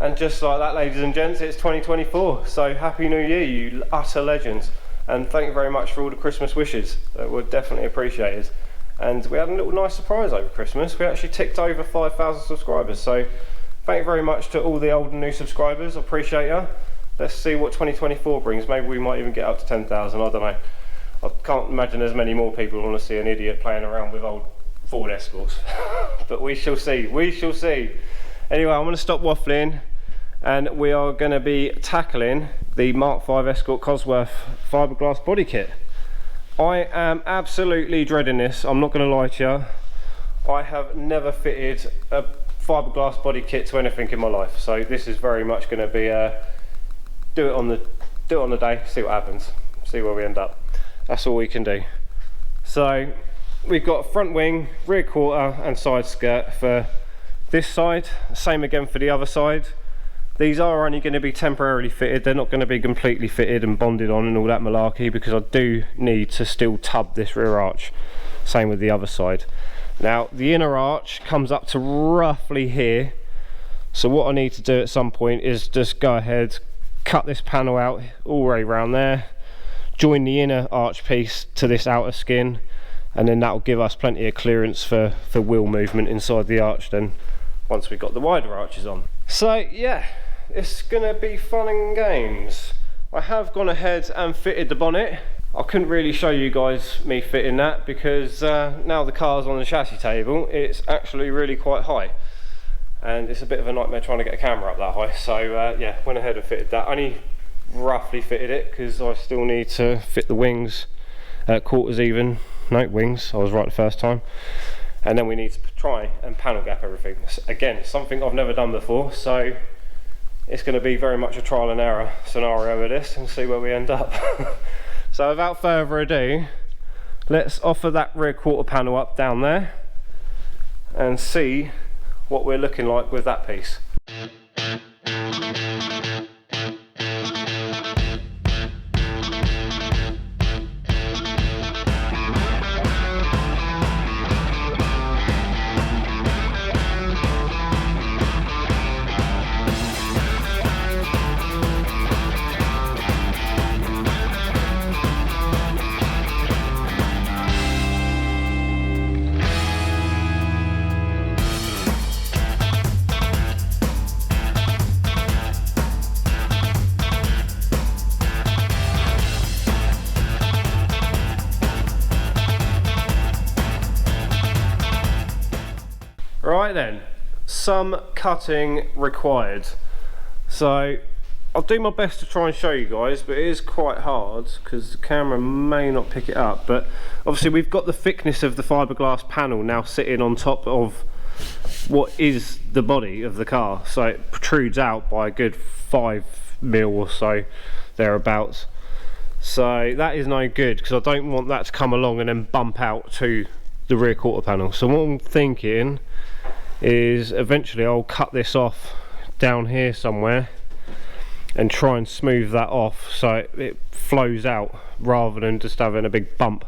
And just like that, ladies and gents, it's 2024. So happy new year, you utter legends. And thank you very much for all the Christmas wishes. That were definitely appreciated. And we had a little nice surprise over Christmas. We actually ticked over 5,000 subscribers. So thank you very much to all the old and new subscribers. I appreciate you. Let's see what 2024 brings. Maybe we might even get up to 10,000. I don't know. I can't imagine there's many more people who want to see an idiot playing around with old Ford Escorts. But we shall see. We shall see. Anyway, I'm going to stop waffling. And we are going to be tackling the Mark V Escort Cosworth Fibreglass body kit. I am absolutely dreading this, I'm not going to lie to you. I have never fitted a fiberglass body kit to anything in my life, so this is very much going to be do it on the day, see what happens, see where we end up. That's all we can do. So we've got front wing, rear quarter and side skirt for this side, same again for the other side. These are only going to be temporarily fitted, they're not going to be completely fitted and bonded on and all that malarkey, because I do need to still tub this rear arch. Same with the other side. Now the inner arch comes up to roughly here, so what I need to do at some point is just go ahead, cut this panel out all the way around there, join the inner arch piece to this outer skin, and then that will give us plenty of clearance for wheel movement inside the arch then, once we've got the wider arches on. So yeah, it's gonna be fun and games. I have gone ahead and fitted the bonnet. I couldn't really show you guys me fitting that because now the car's on the chassis table, it's actually really quite high. And it's a bit of a nightmare trying to get a camera up that high. So yeah, went ahead and fitted that. Only roughly fitted it because I still need to fit the wings, quarters even, no wings, I was right the first time. And then we need to try and panel gap everything. Again, something I've never done before, so it's going to be very much a trial and error scenario with this and see where we end up. So without further ado, let's offer that rear quarter panel up down there and see what we're looking like with that piece. Right then, some cutting required. So I'll do my best to try and show you guys, but it is quite hard because the camera may not pick it up. But obviously we've got the thickness of the fiberglass panel now sitting on top of what is the body of the car, so it protrudes out by a good 5 mil or so thereabouts. So that is no good because I don't want that to come along and then bump out to the rear quarter panel. So what I'm thinking is eventually I'll cut this off down here somewhere and try and smooth that off so it flows out rather than just having a big bump.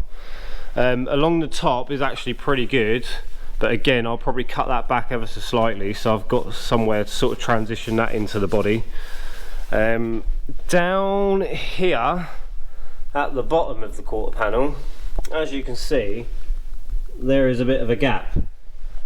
Along the top is actually pretty good, but again I'll probably cut that back ever so slightly so I've got somewhere to sort of transition that into the body. Down here at the bottom of the quarter panel, as you can see, there is a bit of a gap.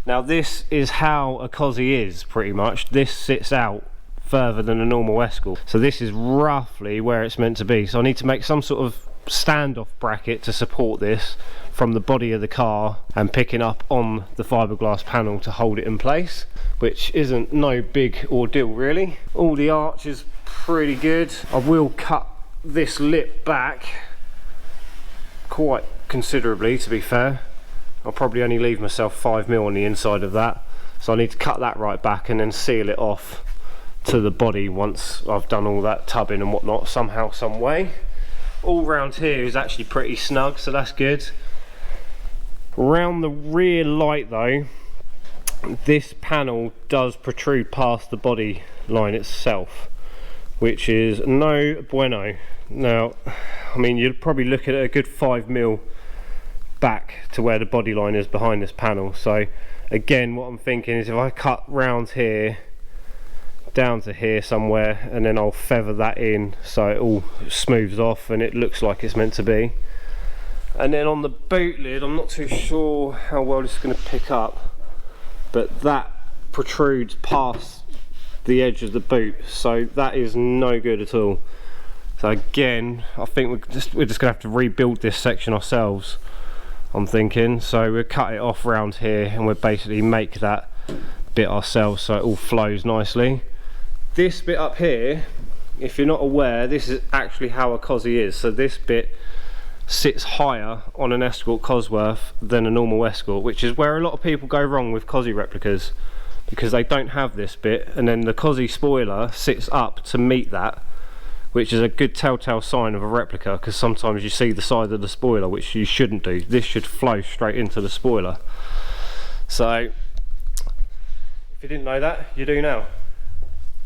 Now this is how a Cosy is pretty much. This sits out further than a normal Escort. So this is roughly where it's meant to be. So I need to make some sort of standoff bracket to support this from the body of the car and picking up on the fiberglass panel to hold it in place, which isn't no big ordeal really. All the arch is pretty good. I will cut this lip back quite considerably, to be fair. I'll probably only leave myself 5 mil on the inside of that, so I need to cut that right back and then seal it off to the body once I've done all that tubbing and whatnot somehow, some way. All round here is actually pretty snug, so that's good. Around the rear light though, this panel does protrude past the body line itself, which is no bueno. Now I mean, you'd probably look at a good 5 mil back to where the body line is behind this panel. So again, what I'm thinking is if I cut round here down to here somewhere, and then I'll feather that in so it all smooths off and it looks like it's meant to be. And then on the boot lid, I'm not too sure how well this is going to pick up, but that protrudes past the edge of the boot, so that is no good at all. So again, I think we're just gonna have to rebuild this section ourselves, I'm thinking. So we'll cut it off around here and we'll basically make that bit ourselves so it all flows nicely. This bit up here, if you're not aware, this is actually how a Cosy is. So this bit sits higher on an Escort Cosworth than a normal Escort, which is where a lot of people go wrong with Cosy replicas, because they don't have this bit, and then the Cosy spoiler sits up to meet that, which is a good telltale sign of a replica, because sometimes you see the side of the spoiler, which you shouldn't do. This should flow straight into the spoiler. So if you didn't know that, you do now.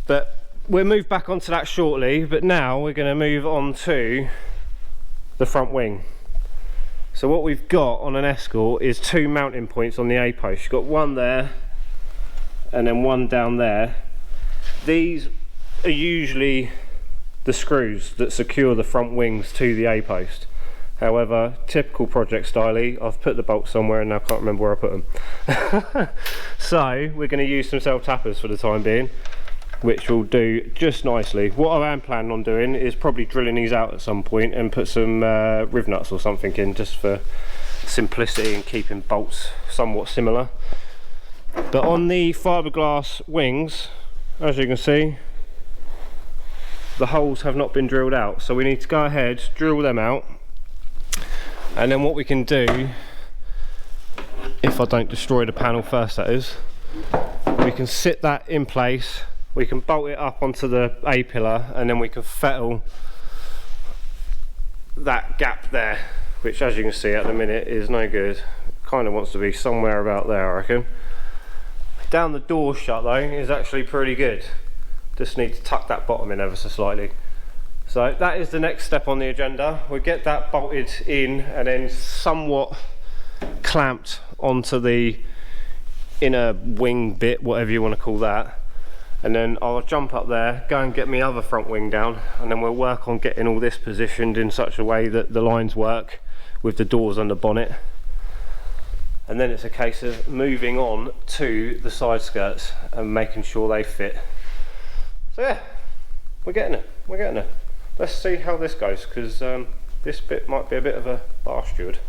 But we'll move back onto that shortly, but now we're going to move on to the front wing. So what we've got on an Escort is two mounting points on the A post. You've got one there and then one down there. These are usually the screws that secure the front wings to the A post. However, typical project style, I've put the bolts somewhere and now can't remember where I put them. So we're going to use some self tappers for the time being, which will do just nicely. What I am planning on doing is probably drilling these out at some point and put some riv nuts or something in, just for simplicity and keeping bolts somewhat similar. But on the fiberglass wings, as you can see, the holes have not been drilled out, so we need to go ahead, drill them out, and then what we can do, if I don't destroy the panel first that is, we can sit that in place, we can bolt it up onto the A pillar, and then we can fettle that gap there, which as you can see at the minute is no good. Kind of wants to be somewhere about there, I reckon. Down the door shut though is actually pretty good. Just need to tuck that bottom in ever so slightly. So that is the next step on the agenda. We'll get that bolted in and then somewhat clamped onto the inner wing bit, whatever you want to call that. And then I'll jump up there, go and get my other front wing down, and then we'll work on getting all this positioned in such a way that the lines work with the doors and the bonnet. And then it's a case of moving on to the side skirts and making sure they fit. So yeah, we're getting it, we're getting it. Let's see how this goes, because this bit might be a bit of a bastard.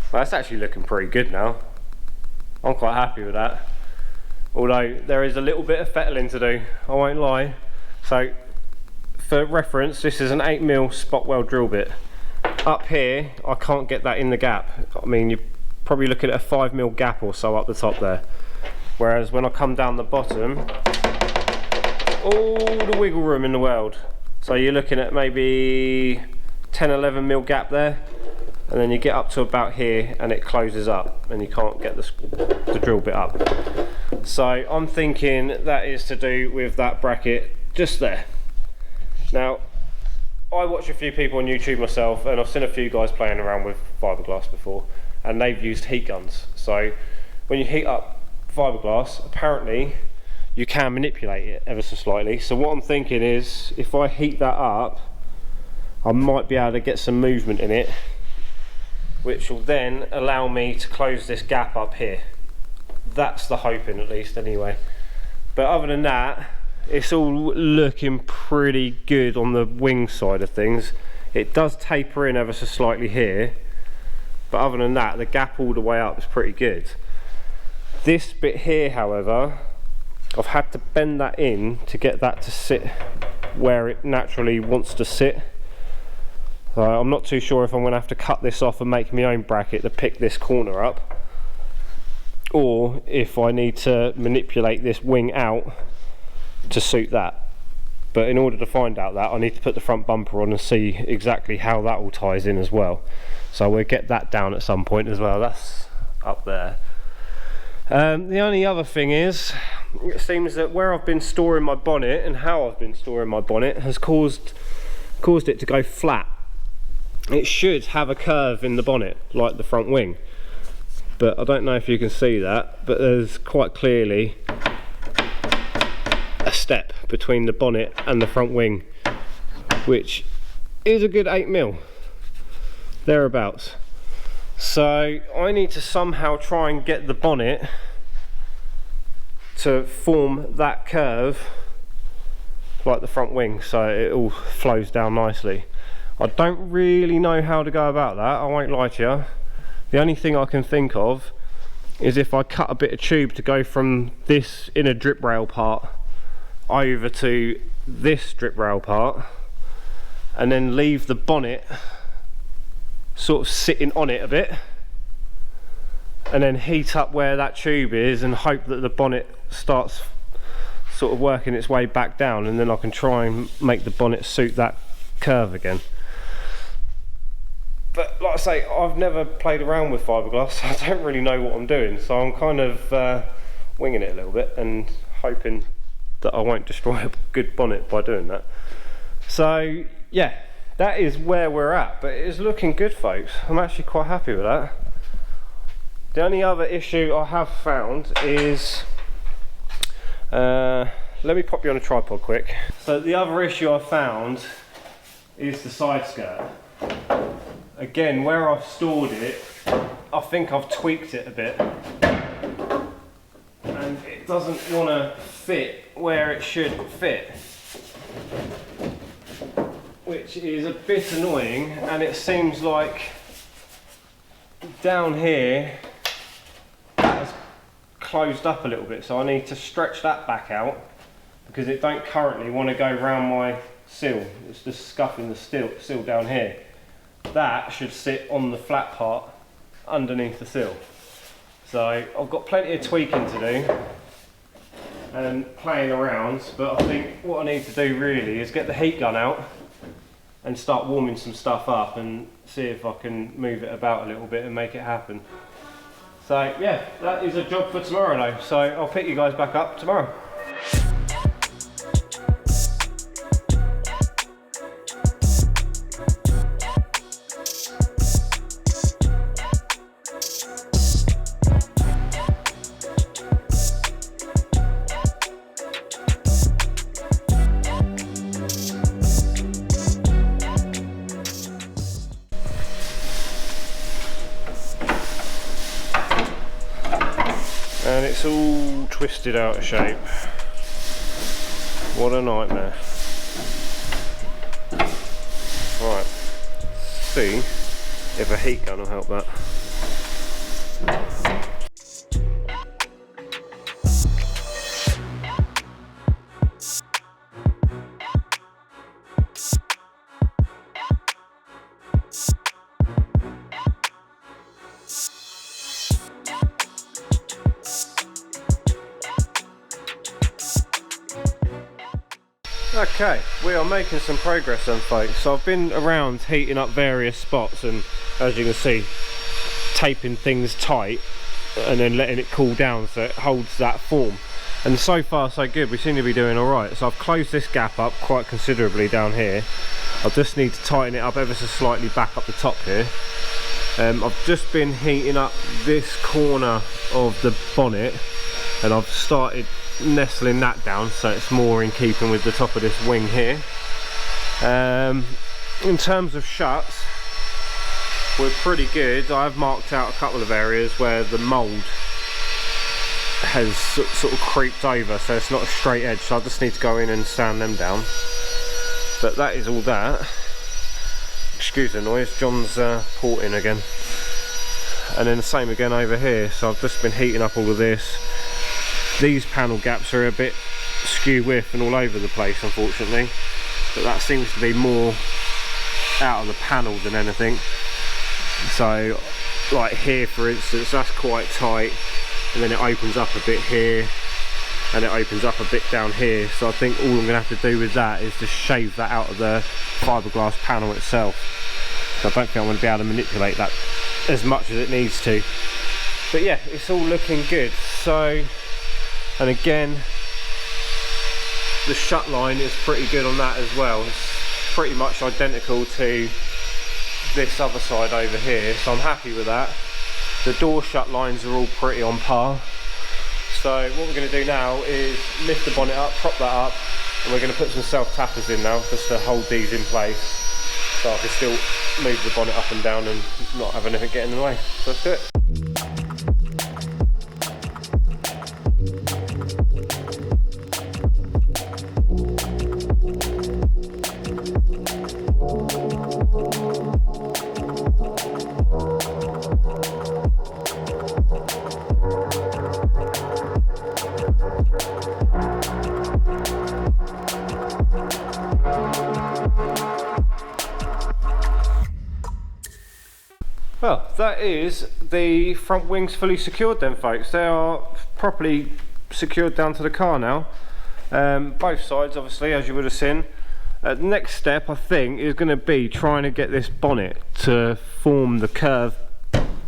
Well, that's actually looking pretty good now. I'm quite happy with that. Although there is a little bit of fettling to do, I won't lie. So for reference, this is an 8mm spot weld drill bit. Up here, I can't get that in the gap. I mean, you're probably looking at a 5mm gap or so up the top there. Whereas when I come down the bottom, all the wiggle room in the world. So you're looking at maybe 10-11mm gap there. And then you get up to about here and it closes up and you can't get the drill bit up. So I'm thinking that is to do with that bracket just there. Now, I watch a few people on YouTube myself, and I've seen a few guys playing around with fiberglass before, and they've used heat guns. So when you heat up fiberglass, apparently you can manipulate it ever so slightly. So what I'm thinking is, if I heat that up, I might be able to get some movement in it, which will then allow me to close this gap up here. That's the hoping, at least, anyway. But other than that, it's all looking pretty good on the wing side of things. It does taper in ever so slightly here, but other than that, the gap all the way up is pretty good. This bit here, however, I've had to bend that in to get that to sit where it naturally wants to sit. So I'm not too sure if I'm going to have to cut this off and make my own bracket to pick this corner up, or if I need to manipulate this wing out to suit that. But in order to find out that, I need to put the front bumper on and see exactly how that all ties in as well. So we'll get that down at some point as well. That's up there. The only other thing is, it seems that where I've been storing my bonnet and how I've been storing my bonnet has caused it to go flat. It should have a curve in the bonnet like the front wing, but I don't know if you can see that, but there's quite clearly a step between the bonnet and the front wing, which is a good 8mm thereabouts. So I need to somehow try and get the bonnet to form that curve like the front wing, so it all flows down nicely. I don't really know how to go about that, I won't lie to you. The only thing I can think of is if I cut a bit of tube to go from this inner drip rail part over to this drip rail part, and then leave the bonnet sort of sitting on it a bit, and then heat up where that tube is and hope that the bonnet starts sort of working its way back down, and then I can try and make the bonnet suit that curve again. But like I say, I've never played around with fiberglass, so I don't really know what I'm doing, so I'm kind of winging it a little bit and hoping that I won't destroy a good bonnet by doing that. So yeah, that is where we're at, but it is looking good, folks. I'm actually quite happy with that. The only other issue I have found is, let me pop you on a tripod quick. So the other issue I found is the side skirt. Again, where I've stored it, I think I've tweaked it a bit, and it doesn't want to fit where it should fit, which is a bit annoying. And it seems like down here that has closed up a little bit, so I need to stretch that back out because it don't currently want to go around my sill. It's just scuffing the sill down here. That should sit on the flat part underneath the sill. So I've got plenty of tweaking to do and playing around, but I think what I need to do really is get the heat gun out and start warming some stuff up and see if I can move it about a little bit and make it happen. So yeah, that is a job for tomorrow though, so I'll pick you guys back up tomorrow. And it's all twisted out of shape. What a nightmare. Right, see if a heat gun will help that. Okay, we are making some progress then, folks. So I've been around heating up various spots and, as you can see, taping things tight and then letting it cool down so it holds that form. And so far so good, we seem to be doing alright. So I've closed this gap up quite considerably down here. I just need to tighten it up ever so slightly back up the top here. I've just been heating up this corner of the bonnet and I've started nestling that down so it's more in keeping with the top of this wing here. In terms of shuts, we're pretty good. I've marked out a couple of areas where the mould has sort of creeped over, so it's not a straight edge, so I just need to go in and sand them down. But that is all that. Excuse the noise, John's porting again. and then the same again over here. So I've just been heating up all of this. These panel gaps are a bit skew width and all over the place, unfortunately, but that seems to be more out of the panel than anything. So like here for instance, that's quite tight, and then it opens up a bit here, and it opens up a bit down here. So I think all I'm going to have to do with that is just shave that out of the fiberglass panel itself. So I don't think I'm going to be able to manipulate that as much as it needs to. But yeah, it's all looking good. So, and again, the shut line is pretty good on that as well. It's pretty much identical to this other side over here, so I'm happy with that. The door shut lines are all pretty on par. So what we're going to do now is lift the bonnet up, prop that up, and we're going to put some self tappers in now just to hold these in place, so I can still move the bonnet up and down and not have anything get in the way. So let's do it. Well, that is the front wings fully secured then, folks. They are properly secured down to the car now. Both sides, obviously, as you would have seen. The next step, I think, is going to be trying to get this bonnet to form the curve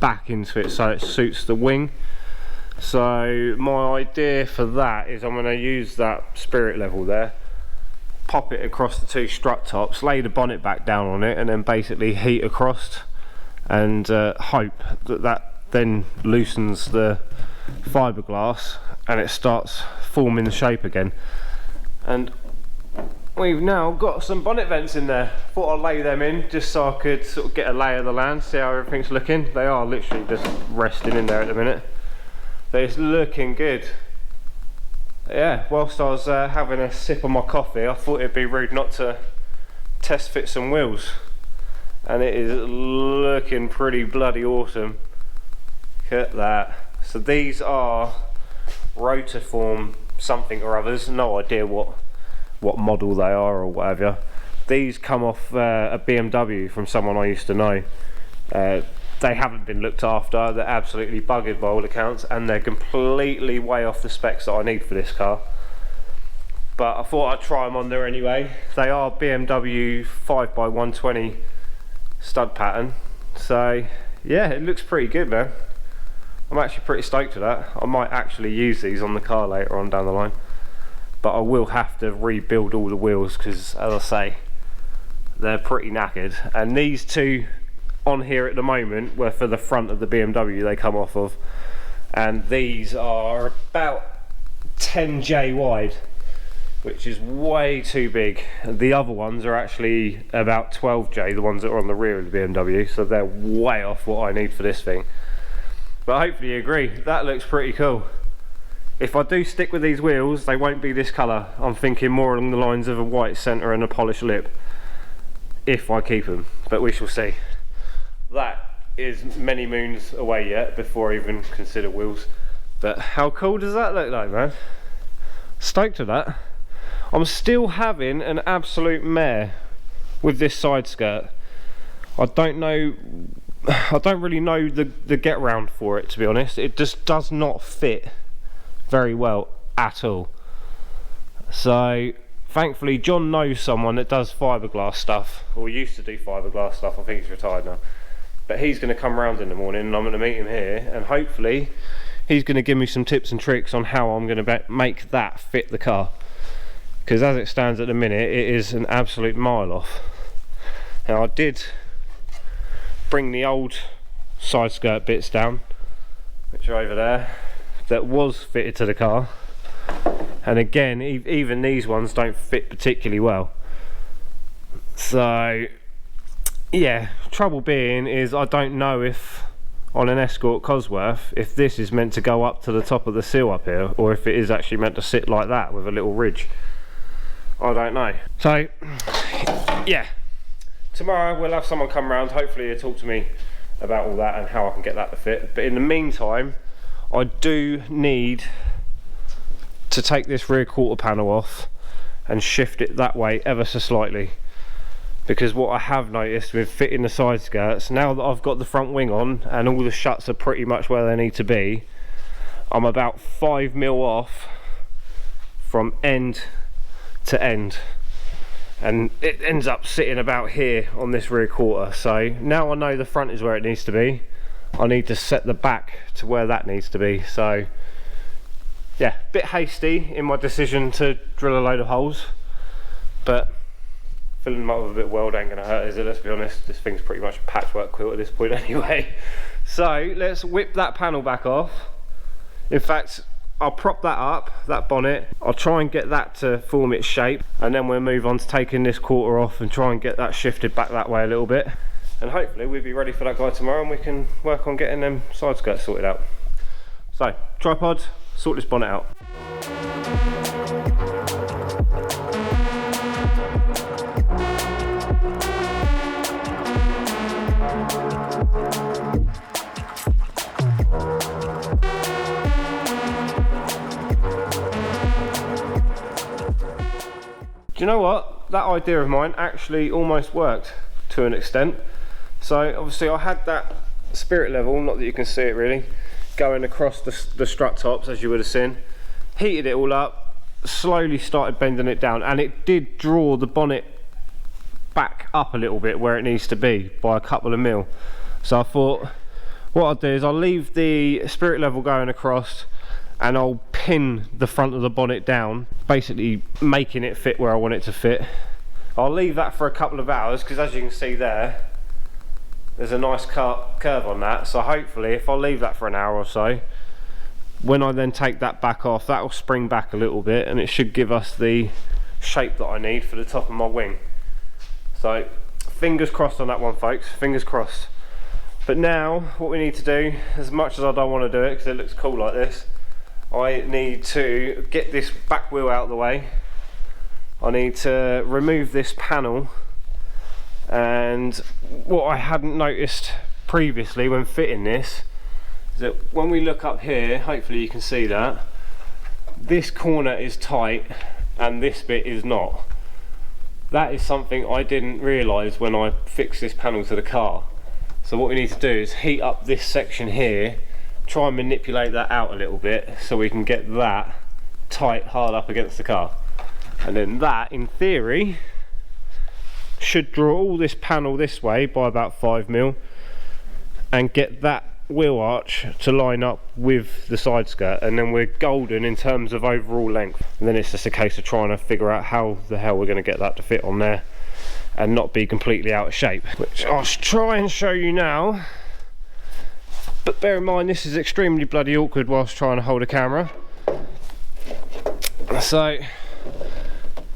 back into it so it suits the wing. So my idea for that is I'm going to use that spirit level there, pop it across the two strut tops, lay the bonnet back down on it, and then basically heat across, and hope that that then loosens the fiberglass and it starts forming the shape again. And we've now got some bonnet vents in there. Thought I'd lay them in just so I could sort of get a lay of the land, see how everything's looking. They are literally just resting in there at the minute, but it's looking good. Yeah, whilst I was having a sip of my coffee, I thought it'd be rude not to test fit some wheels, and it is looking pretty bloody awesome. Look at that. So these are Rotiform something or others, no idea what model they are or whatever. These come off a BMW from someone I used to know. They haven't been looked after, they're absolutely buggered by all accounts, and they're completely way off the specs that I need for this car. But I thought I'd try them on there anyway. They are BMW 5x120 stud pattern, so yeah, it looks pretty good, man. I'm actually pretty stoked with that. I might actually use these on the car later on down the line, but I will have to rebuild all the wheels because, as I say, they're pretty knackered. And these two on here at the moment were for the front of the BMW they come off of, and these are about 10J wide, which is way too big. The other ones are actually about 12J, the ones that are on the rear of the BMW, so they're way off what I need for this thing. But hopefully you agree, that looks pretty cool. If I do stick with these wheels, they won't be this colour. I'm thinking more along the lines of a white centre and a polished lip, if I keep them, but we shall see. That is many moons away yet before I even consider wheels. But how cool does that look like, man? Stoked with that. I'm still having an absolute mare with this side skirt. I don't really know the get round for it, to be honest. It just does not fit very well at all. So thankfully John knows someone that does fiberglass stuff, or used to do fiberglass stuff. I think he's retired now, but he's going to come around in the morning and I'm going to meet him here, and hopefully he's going to give me some tips and tricks on how I'm going to make that fit the car, because as it stands at the minute it is an absolute mile off. Now I did bring the old side skirt bits down, which are over there, that was fitted to the car, and again even these ones don't fit particularly well. So yeah, trouble being is I don't know if on an Escort Cosworth if this is meant to go up to the top of the sill up here, or if it is actually meant to sit like that with a little ridge. I don't know. So yeah, tomorrow we'll have someone come round, hopefully he'll talk to me about all that and how I can get that to fit. But in the meantime, I do need to take this rear quarter panel off and shift it that way ever so slightly, because what I have noticed with fitting the side skirts, now that I've got the front wing on and all the shuts are pretty much where they need to be, I'm about 5mm off from end to end, and it ends up sitting about here on this rear quarter. So now I know the front is where it needs to be, I need to set the back to where that needs to be. So yeah, a bit hasty in my decision to drill a load of holes, but filling them up with a bit of weld ain't gonna hurt, is it? Let's be honest, this thing's pretty much a patchwork quilt at this point anyway. So let's whip that panel back off. In fact, I'll prop that up, that bonnet, I'll try and get that to form its shape, and then we'll move on to taking this quarter off and try and get that shifted back that way a little bit, and hopefully we'll be ready for that guy tomorrow and we can work on getting them side skirts sorted out. So, tripod, sort this bonnet out. Do you know what? That idea of mine actually almost worked to an extent. So obviously I had that spirit level, not that you can see it really, going across the strut tops as you would have seen. Heated it all up, slowly started bending it down, and it did draw the bonnet back up a little bit where it needs to be by a couple of mil. So I thought what I'll do is I'll leave the spirit level going across and I'll pin the front of the bonnet down, basically making it fit where I want it to fit. I'll leave that for a couple of hours, because as you can see there's a nice curve on that. So hopefully if I leave that for an hour or so, when I then take that back off, that will spring back a little bit and it should give us the shape that I need for the top of my wing. So fingers crossed on that one, folks, fingers crossed. But now what we need to do, as much as I don't want to do it because it looks cool like this, I need to get this back wheel out of the way. I need to remove this panel, and what I hadn't noticed previously when fitting this is that when we look up here, hopefully you can see that this corner is tight and this bit is not. That is something I didn't realise when I fixed this panel to the car. So what we need to do is heat up this section here, try and manipulate that out a little bit so we can get that tight hard up against the car, and then that in theory should draw all this panel this way by about 5mm and get that wheel arch to line up with the side skirt, and then we're golden in terms of overall length. And then it's just a case of trying to figure out how the hell we're going to get that to fit on there and not be completely out of shape, which I'll try and show you now. But bear in mind, this is extremely bloody awkward whilst trying to hold a camera. So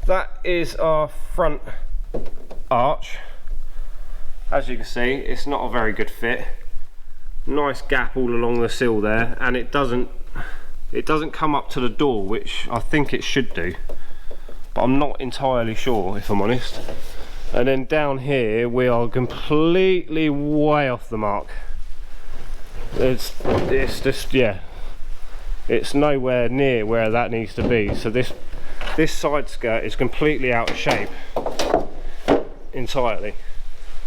that is our front arch. As you can see, it's not a very good fit. Nice gap all along the sill there, and it doesn't come up to the door, which I think it should do, but I'm not entirely sure, if I'm honest. And then down here we are completely way off the mark. It's just, yeah, it's nowhere near where that needs to be. So this side skirt is completely out of shape entirely.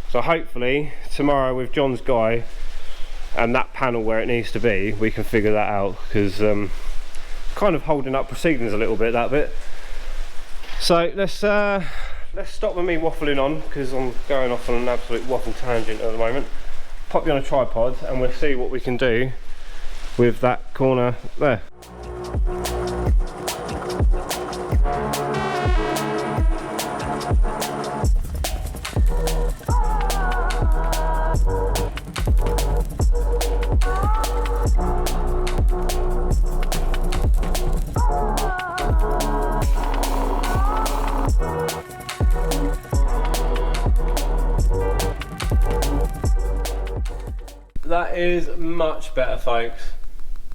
So hopefully tomorrow with John's guy and that panel where it needs to be, we can figure that out, because kind of holding up proceedings a little bit, that bit. So let's stop with me waffling on, because I'm going off on an absolute waffle tangent at the moment. Pop you on a tripod and we'll see what we can do with that corner there. That is much better, folks.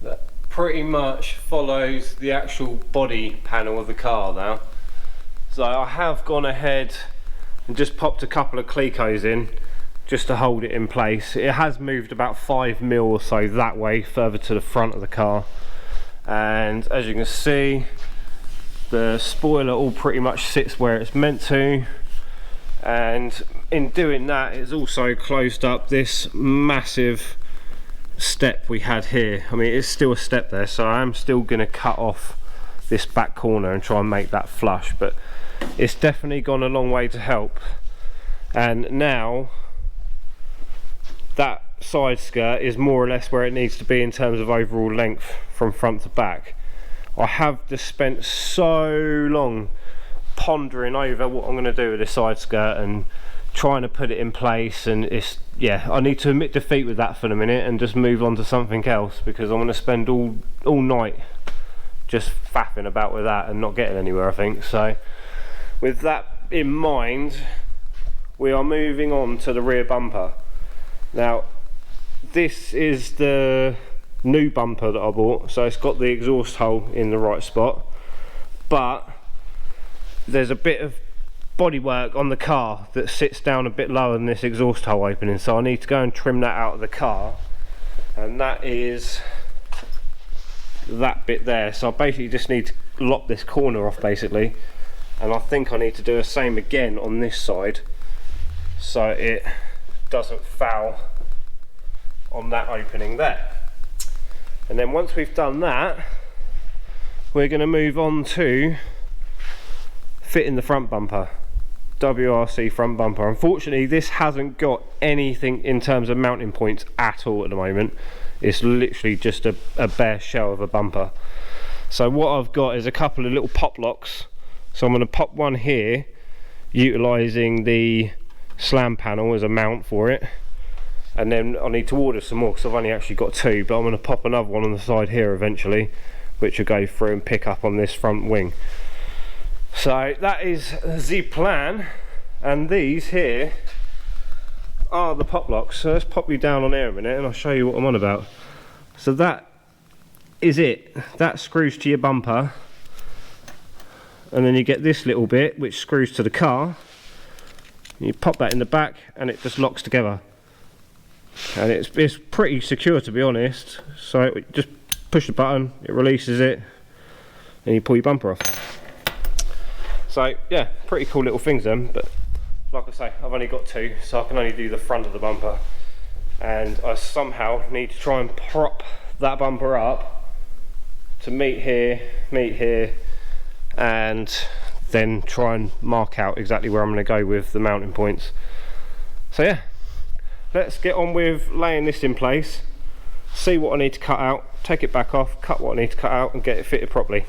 That pretty much follows the actual body panel of the car now. So I have gone ahead and just popped a couple of Clecos in just to hold it in place. It has moved about 5mm or so that way, further to the front of the car, and as you can see, the spoiler all pretty much sits where it's meant to, and in doing that it's also closed up this massive step we had here. I mean, it's still a step there, so I am still going to cut off this back corner and try and make that flush, but it's definitely gone a long way to help. And now that side skirt is more or less where it needs to be in terms of overall length from front to back. I have just spent so long pondering over what I'm going to do with this side skirt and trying to put it in place, and it's, yeah, I need to admit defeat with that for the minute and just move on to something else, because I'm going to spend all night just faffing about with that and not getting anywhere, I think. So with that in mind, we are moving on to the rear bumper. Now this is the new bumper that I bought, so it's got the exhaust hole in the right spot, but there's a bit of bodywork on the car that sits down a bit lower than this exhaust hole opening, so I need to go and trim that out of the car, and that is that bit there. So I basically just need to lop this corner off basically, and I think I need to do the same again on this side so it doesn't foul on that opening there. And then once we've done that, we're going to move on to fitting the front bumper, WRC front bumper. Unfortunately, this hasn't got anything in terms of mounting points at all at the moment. It's literally just a bare shell of a bumper. So what I've got is a couple of little pop locks. So I'm going to pop one here, utilising the slam panel as a mount for it, and then I need to order some more because I've only actually got two, but I'm going to pop another one on the side here eventually, which will go through and pick up on this front wing. So that is the plan, and these here are the pop locks. So let's pop you down on here a minute and I'll show you what I'm on about. So that is it. That screws to your bumper, and then you get this little bit which screws to the car. You pop that in the back and it just locks together, and it's pretty secure, to be honest. So just push the button, it releases it, and you pull your bumper off. So yeah, pretty cool little things then, but like I say, I've only got two, so I can only do the front of the bumper, and I somehow need to try and prop that bumper up to meet here, and then try and mark out exactly where I'm going to go with the mounting points. So yeah, let's get on with laying this in place, see what I need to cut out, take it back off, cut what I need to cut out, and get it fitted properly.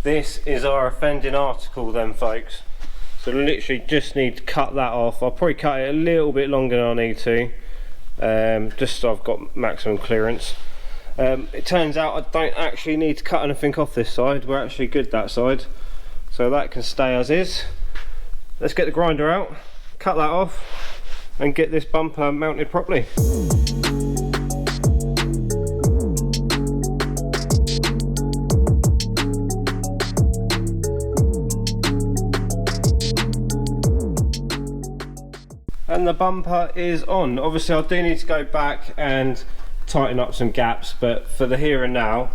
This is our offending article then, folks. So literally just need to cut that off. I'll probably cut it a little bit longer than I need to, just so I've got maximum clearance. It turns out I don't actually need to cut anything off this side. We're actually good that side, so that can stay as is. Let's get the grinder out, cut that off, and get this bumper mounted properly. And the bumper is on. Obviously I do need to go back and tighten up some gaps, but for the here and now,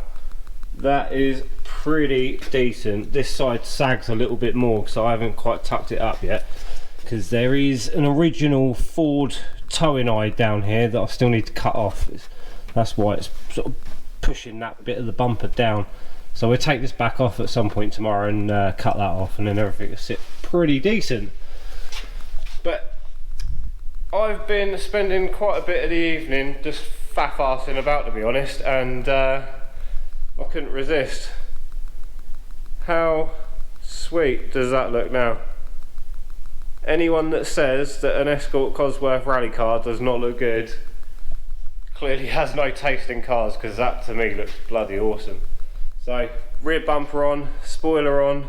that is pretty decent. This side sags a little bit more because I haven't quite tucked it up yet, because there is an original Ford towing eye down here that I still need to cut off. That's why it's sort of pushing that bit of the bumper down. So we'll take this back off at some point tomorrow and cut that off, and then everything will sit pretty decent. But I've been spending quite a bit of the evening just faff-arsing about, to be honest, and I couldn't resist. How sweet does that look now? Anyone that says that an Escort Cosworth rally car does not look good clearly has no taste in cars, because that to me looks bloody awesome. So rear bumper on, spoiler on.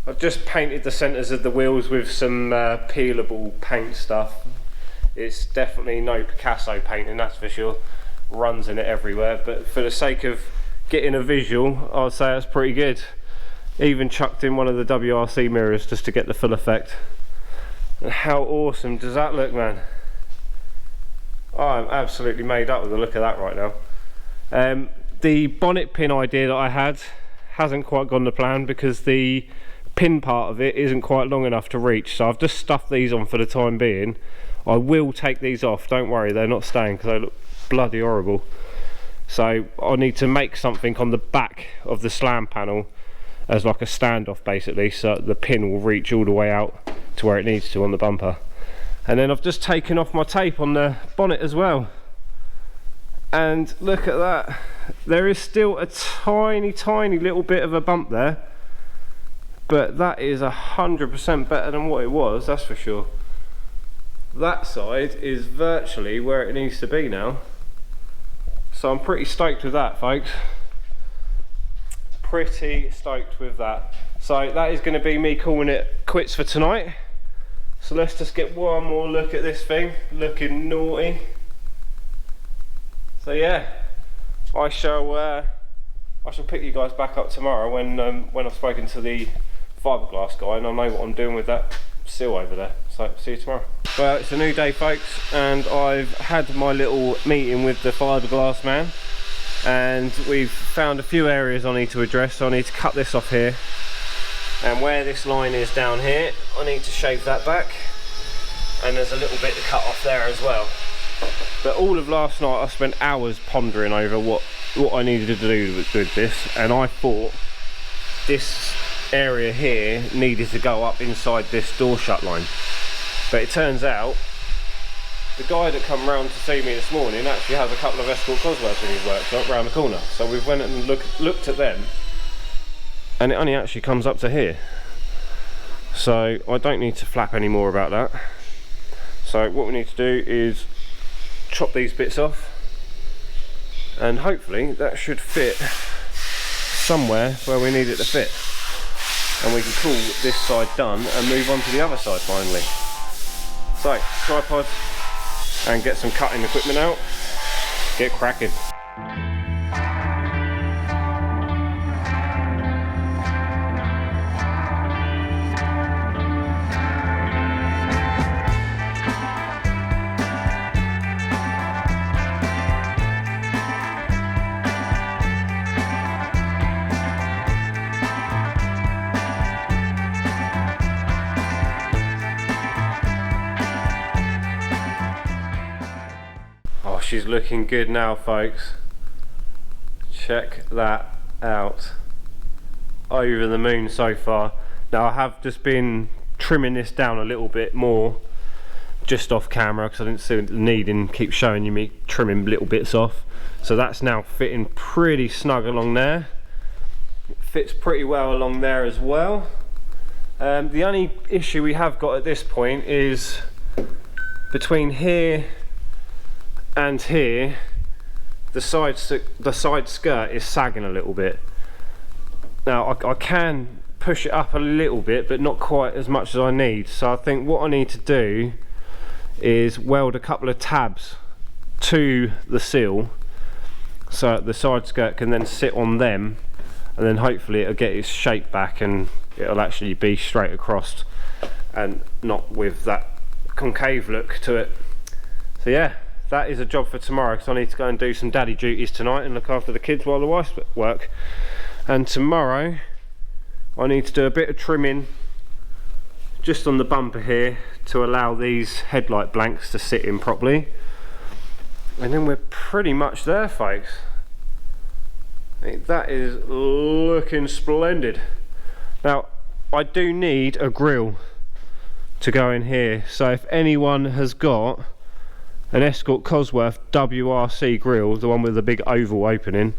I've just painted the centres of the wheels with some peelable paint stuff. It's definitely no Picasso painting, that's for sure. Runs in it everywhere, but for the sake of getting a visual, I'd say that's pretty good. Even chucked in one of the WRC mirrors just to get the full effect. And how awesome does that look, man? Oh, I'm absolutely made up with the look of that right now. The bonnet pin idea that I had hasn't quite gone to plan because the pin part of it isn't quite long enough to reach, so I've just stuffed these on for the time being. I will take these off, don't worry, they're not staying because they look bloody horrible. So I need to make something on the back of the slam panel as like a standoff basically, so the pin will reach all the way out to where it needs to on the bumper. And then I've just taken off my tape on the bonnet as well, and look at that, there is still a tiny little bit of a bump there, but that is 100% better than what it was, that's for sure. That side is virtually where it needs to be now, so I'm pretty stoked with that, folks. Pretty stoked with that. So that is going to be me calling it quits for tonight. So let's just get one more look at this thing, looking naughty. So yeah, I shall pick you guys back up tomorrow when I've spoken to the Fibreglass guy and I know what I'm doing with that seal over there. So see you tomorrow. Well, it's a new day, folks, and I've had my little meeting with the Fibreglass man, and we've found a few areas I need to address. So I need to cut this off here, and where this line is down here, I need to shave that back, and there's a little bit to cut off there as well. But all of last night I spent hours pondering over what I needed to do with this, and I thought this area here needed to go up inside this door shut line. But it turns out the guy that come round to see me this morning actually has a couple of Escort Cosworths in his workshop round the corner. So we've went and looked at them, and it only actually comes up to here. So I don't need to flap any more about that. So what we need to do is chop these bits off, and hopefully that should fit somewhere where we need it to fit, and we can call this side done and move on to the other side finally. So tripod and get some cutting equipment out, get cracking. She's looking good now, folks. Check that out. Over the moon so far. Now I have just been trimming this down a little bit more just off camera because I didn't see the need in keep showing you me trimming little bits off. So that's now fitting pretty snug along there. It fits pretty well along there as well. The only issue we have got at this point is between here and here, the side skirt is sagging a little bit. Now I can push it up a little bit, but not quite as much as I need. So I think what I need to do is weld a couple of tabs to the seal so the side skirt can then sit on them, and then hopefully it'll get its shape back and it'll actually be straight across and not with that concave look to it. So yeah, that is a job for tomorrow, because I need to go and do some daddy duties tonight and look after the kids while the wife's at work. And tomorrow I need to do a bit of trimming just on the bumper here to allow these headlight blanks to sit in properly, and then we're pretty much there, folks. I think that is looking splendid. Now I do need a grill to go in here, so if anyone has got an Escort Cosworth WRC grill, the one with the big oval opening,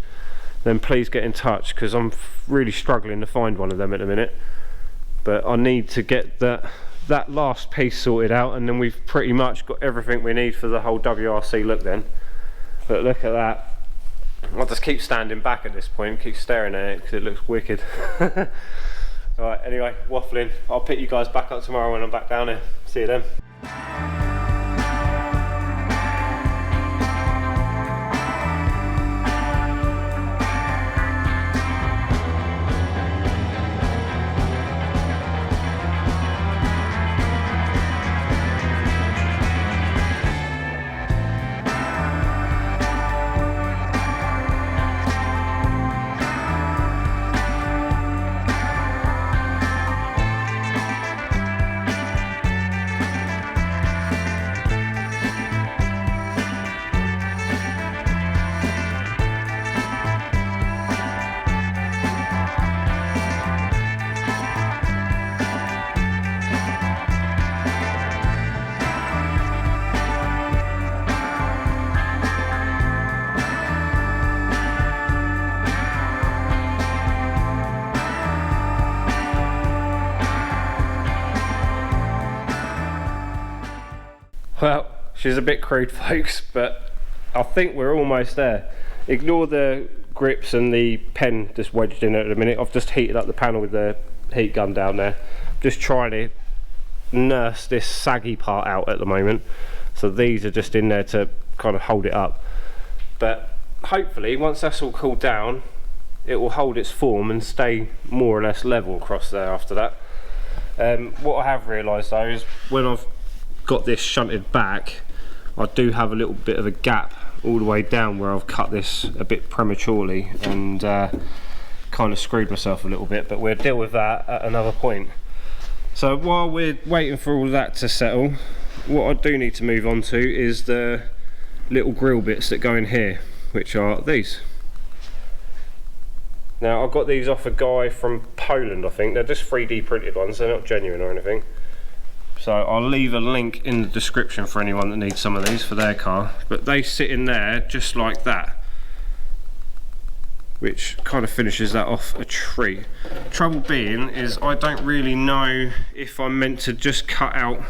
then please get in touch, because I'm really struggling to find one of them at the minute. But I need to get that last piece sorted out, and then we've pretty much got everything we need for the whole WRC look then. But look at that, I'll just keep standing back at this point, keep staring at it because it looks wicked. Alright, anyway, waffling. I'll pick you guys back up tomorrow when I'm back down here. See you then. Well, she's a bit crude, folks, but I think we're almost there. Ignore the grips and the pen just wedged in at the minute. I've just heated up the panel with the heat gun down there. Just trying to nurse this saggy part out at the moment. So these are just in there to kind of hold it up. But hopefully, once that's all cooled down, it will hold its form and stay more or less level across there after that. What I have realised though is when I've got this shunted back, I do have a little bit of a gap all the way down where I've cut this a bit prematurely and kind of screwed myself a little bit, but we'll deal with that at another point. So while we're waiting for all that to settle, what I do need to move on to is the little grill bits that go in here, which are these. Now I've got these off a guy from Poland, I think. They're just 3D printed ones, they're not genuine or anything. So I'll leave a link in the description for anyone that needs some of these for their car. But they sit in there just like that, which kind of finishes that off a treat. Trouble being is I don't really know if I'm meant to just cut out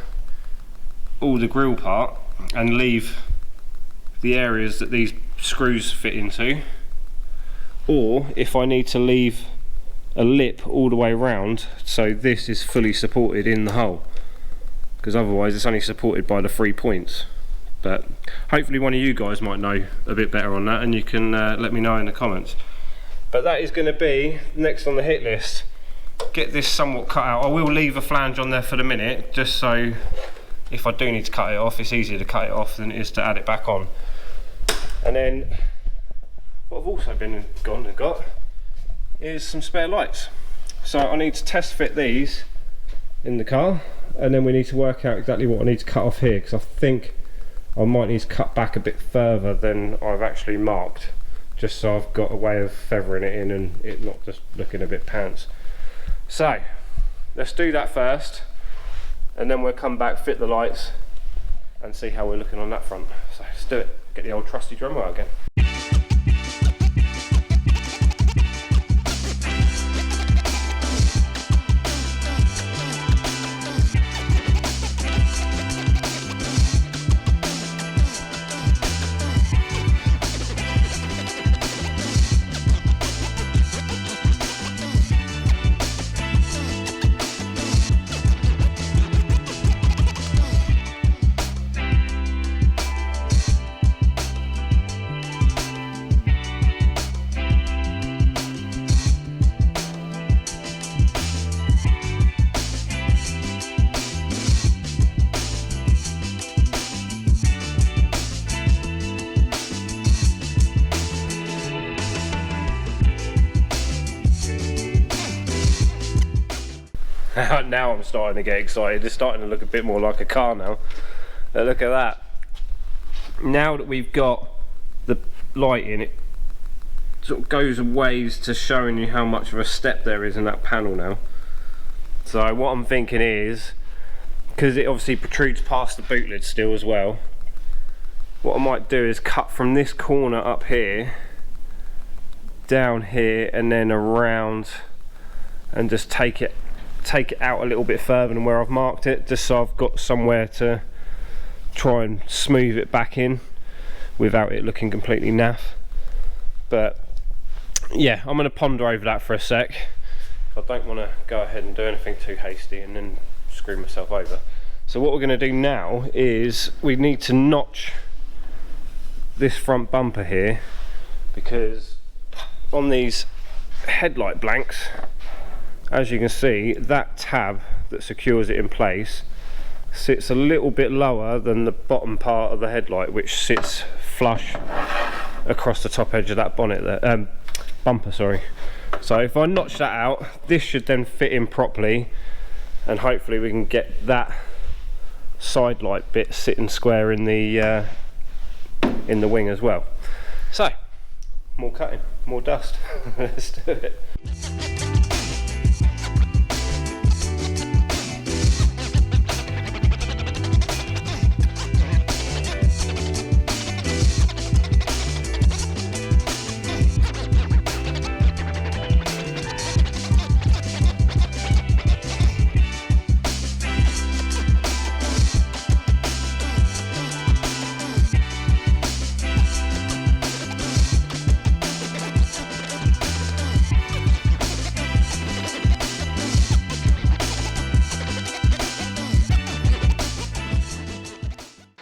all the grill part and leave the areas that these screws fit into, or if I need to leave a lip all the way around so this is fully supported in the hole, because otherwise it's only supported by the 3 points. But hopefully one of you guys might know a bit better on that, and you can let me know in the comments. But that is going to be next on the hit list. Get this somewhat cut out. I will leave a flange on there for the minute, just so if I do need to cut it off, it's easier to cut it off than it is to add it back on. And then what I've also gone and got is some spare lights. So I need to test fit these in the car, and then we need to work out exactly what I need to cut off here, because I think I might need to cut back a bit further than I've actually marked, just so I've got a way of feathering it in and it not just looking a bit pants. So let's do that first, and then we'll come back, fit the lights and see how we're looking on that front. So let's do it. Get the old trusty drum wheel again. Now I'm starting to get excited. It's starting to look a bit more like a car now. Look at that. Now that we've got the light in, it sort of goes a ways to showing you how much of a step there is in that panel now. So what I'm thinking is, because it obviously protrudes past the boot lid still as well, what I might do is cut from this corner up here down here and then around, and just take it out a little bit further than where I've marked it, just so I've got somewhere to try and smooth it back in without it looking completely naff. But yeah, I'm going to ponder over that for a sec. I don't want to go ahead and do anything too hasty and then screw myself over. So what we're going to do now is we need to notch this front bumper here, because on these headlight blanks, as you can see, that tab that secures it in place sits a little bit lower than the bottom part of the headlight, which sits flush across the top edge of that bonnet there, bumper, sorry. So if I notch that out, this should then fit in properly, and hopefully we can get that side light bit sitting square in the wing as well. So more cutting, more dust. Let's do it.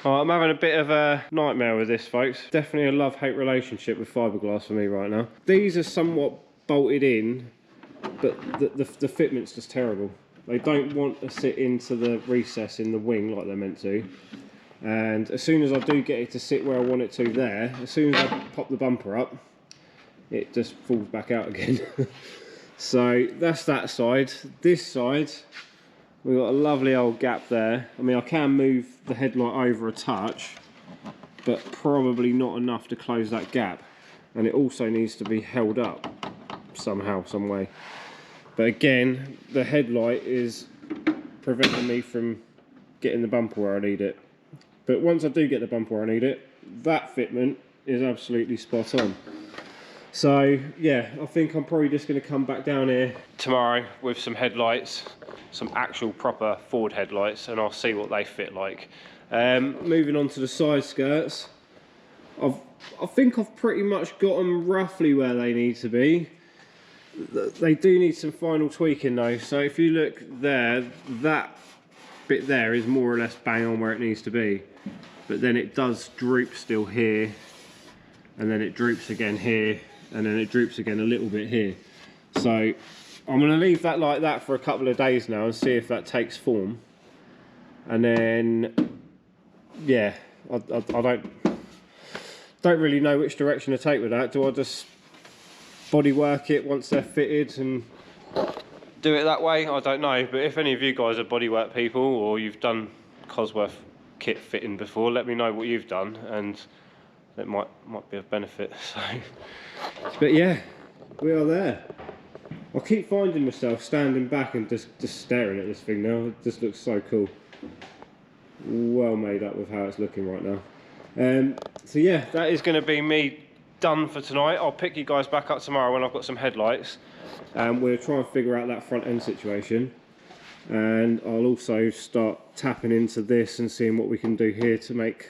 I'm having a bit of a nightmare with this, folks. Definitely a love-hate relationship with Fibreglass for me right now. These are somewhat bolted in, but the fitment's just terrible. They don't want to sit into the recess in the wing like they're meant to. And as soon as I do get it to sit where I want it to there, as soon as I pop the bumper up, it just falls back out again. So that's that side. This side, we've got a lovely old gap there. I mean, I can move the headlight over a touch, but probably not enough to close that gap. And it also needs to be held up somehow, some way. But again, the headlight is preventing me from getting the bumper where I need it. But once I do get the bumper where I need it, that fitment is absolutely spot on. So yeah, I think I'm probably just going to come back down here tomorrow with some headlights, some actual proper Ford headlights, and I'll see what they fit like. Moving on to the side skirts, I think I've pretty much got them roughly where they need to be. They do need some final tweaking though, so if you look there, that bit there is more or less bang on where it needs to be, but then it does droop still here, and then it droops again here, and then it droops again a little bit here. So I'm going to leave that like that for a couple of days now and see if that takes form. And then, yeah, I don't really know which direction to take with that. Do I just body work it once they're fitted and do it that way? I don't know. But if any of you guys are bodywork people, or you've done Cosworth kit fitting before, let me know what you've done, and it might be of benefit. So, but yeah, we are there. I keep finding myself standing back and just staring at this thing now. It just looks so cool. Well made up with how it's looking right now. So yeah, that is going to be me done for tonight. I'll pick you guys back up tomorrow when I've got some headlights. We'll try and figure out that front end situation. And I'll also start tapping into this and seeing what we can do here to make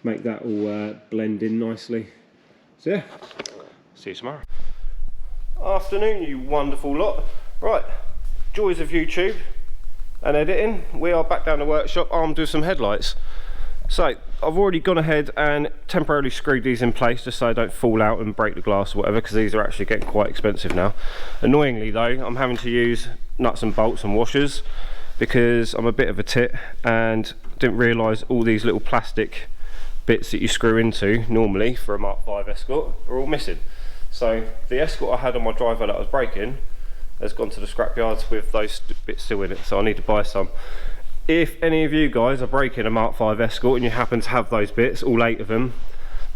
that all blend in nicely. So yeah, see you tomorrow. Afternoon, you wonderful lot. Right, joys of YouTube and editing. We are back down the workshop, armed with some headlights. So I've already gone ahead and temporarily screwed these in place just so I don't fall out and break the glass or whatever, because these are actually getting quite expensive now. Annoyingly though, I'm having to use nuts and bolts and washers because I'm a bit of a tit and didn't realise all these little plastic bits that you screw into normally for a Mark 5 Escort are all missing. So the Escort I had on my driver that I was breaking has gone to the scrapyards with those bits still in it, so I need to buy some. If any of you guys are breaking a Mark 5 Escort and you happen to have those bits, all 8 of them,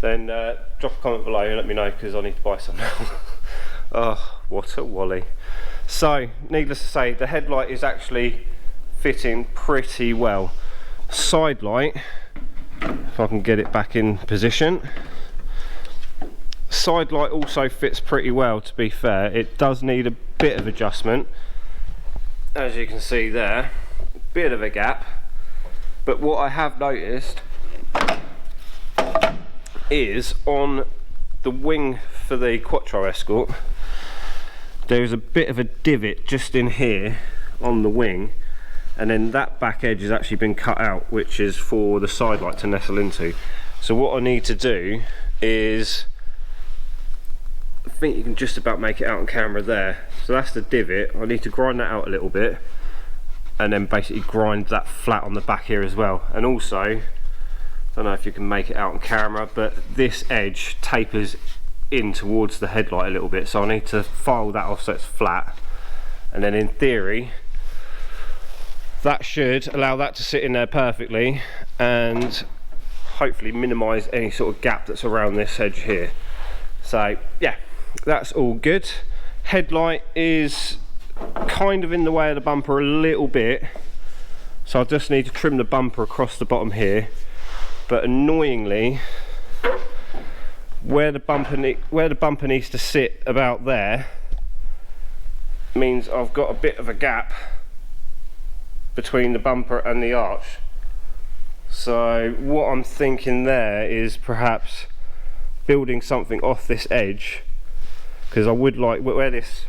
then drop a comment below and let me know, because I need to buy some now. Oh, what a wally. So, needless to say, the headlight is actually fitting pretty well. Side light, if I can get it back in position. Side light also fits pretty well, to be fair. It does need a bit of adjustment, as you can see there, bit of a gap. But what I have noticed is on the wing for the Quattro Escort, there's a bit of a divot just in here on the wing, and then that back edge has actually been cut out, which is for the side light to nestle into. So what I need to do is, I think you can just about make it out on camera there. So that's the divot. I need to grind that out a little bit, and then basically grind that flat on the back here as well. And also, I don't know if you can make it out on camera, but this edge tapers in towards the headlight a little bit, so I need to file that off so it's flat, and then in theory that should allow that to sit in there perfectly and hopefully minimize any sort of gap that's around this edge here. So yeah, that's all good. Headlight is kind of in the way of the bumper a little bit, so I just need to trim the bumper across the bottom here, but annoyingly where the bumper needs to sit about there means I've got a bit of a gap between the bumper and the arch. So what I'm thinking there is perhaps building something off this edge, because I would like, where this